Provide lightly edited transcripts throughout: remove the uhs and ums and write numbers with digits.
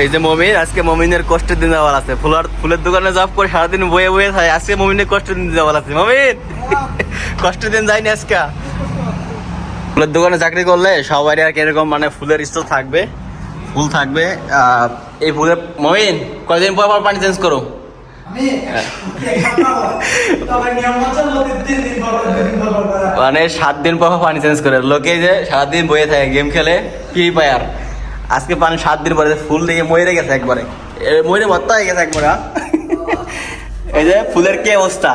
এই যে মমিন, আজকে মমিনের কষ্টের দিন যাওয়ার আছে। ফুলের দোকানে জব করে সারাদিন বয়ে বয়ে থাকে, আজকে মমিনের কষ্টের দিন যাওয়ার আছে। মমিন কষ্টের দিন যায়নি আজকে। ফুলের দোকানে চাকরি করলে সবারই আর কিরকম মানে ফুলের স্টোর থাকবে, ফুল থাকবে। এই ফুলের মমিন কয়দিন পর পর পানি চেঞ্জ করো? মানে 7 দিন পর পানি চেঞ্জ করে লোকে, যে সারাদিন বয়ে থাকে গেম খেলে ফ্রি ফায়ার, আজকে পানি 7 দিন পরে ফুল দিয়ে মরে গেছে একবারে, মরে ভর্তা হয়ে গেছে একবারে। এই যে ফুলের কি অবস্থা,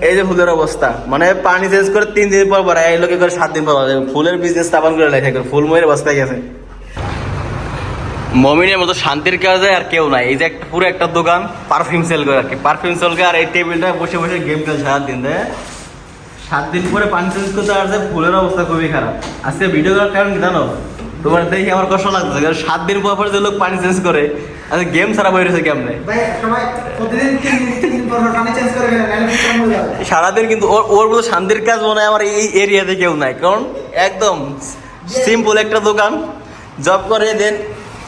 এই যে ফুলের অবস্থা, মানে পানি চেঞ্জ করে 3 দিন পর পর, এই লোকে করে 7 দিন পর। ফুলের বিজনেস স্থাপন করে লেখা ফুল মরে বস্তা গেছে। মমিনের মতো শান্তির কাজে আর কেউ নাই। এই যে একটা পুরো একটা দোকান পারফিউম সেল করে আর কি, পারফিউম সেল করে, আর এই টেবিলটা বসে বসে গেম খেলে সারাদিন। 7 দিন পরে পানি চেঞ্জ করতে আসছে, ফুলের অবস্থা খুবই খারাপ। আজকে ভিডিও করার কারণ কি জানো? তোমার দেখি আমার কষ্ট লাগতেছে, কারণ 7 দিন পর পর যে লোক পানি চেঞ্জ করে, আচ্ছা গেম ছাড়া বই রয়েছে কেমনে সারাদিন। কিন্তু ওর মতো শান্তির কাজ মনে হয় আমার এই এরিয়াতে কেউ নাই, কারণ একদম সিম্পল একটা দোকান, জব করে দেন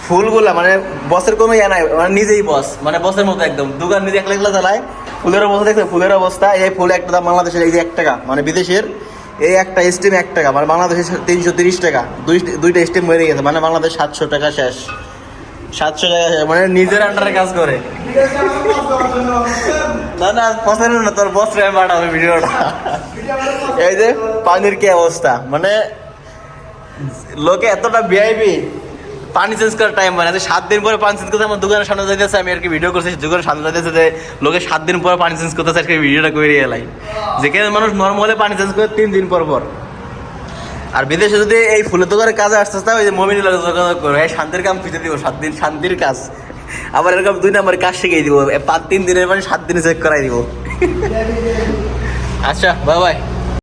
ফুলগুলা, মানে বসের কোনো ইয়ে নাই, মানে নিজেই বস, মানে বসের মতো একদম দোকান নিজে একলা একলা চালায়। ফুলের অবস্থা দেখছে, ফুলের অবস্থা, এই ফুল একটা দাম বাংলাদেশের এই যে 1 টাকা, মানে বিদেশের এই একটা স্টিম 1 টাকা, মানে বাংলাদেশের 330 টাকা। দুইটা স্টিম হয়ে গেছে, মানে বাংলাদেশ 700 টাকা শেষ, 700 টাকা শেষ, মানে নিজের আন্ডারে কাজ করে। না না পছন্দ না, তোর বস রে পাঠাবে ভিডিওটা। এই যে পানির কি অবস্থা, মানে লোকে এতটা ভিআইপি, পানি চেঞ্জ করার টাইম মানে 7 দিন পরে পানি চেঞ্জ করতে আমার দোকানের সামনে যাইতেছে। আমি আর কি ভিডিও করছি, দোকানের সামনে যাইতেছে যে লোকে 7 দিন পরে পানি চেঞ্জ করতেছে, আজকে ভিডিওটা করে এলাই। যেখানে মানুষ নর্মালি পানি চেঞ্জ করে 3 দিন পর পর। আর বিদেশে যদি এই ফুলের দোকানের কাজে আসতে চাই, ওই যে মমিনের লোক যোগাযোগ করো, এই শান্তির কাম খুঁজে দিব, 7 দিন শান্তির কাজ। আবার এরকম 2 নম্বর কাজ শিখিয়ে দিব, 3 দিনের মানে 7 দিনে চেক করাই দিব। আচ্ছা বাই বাই।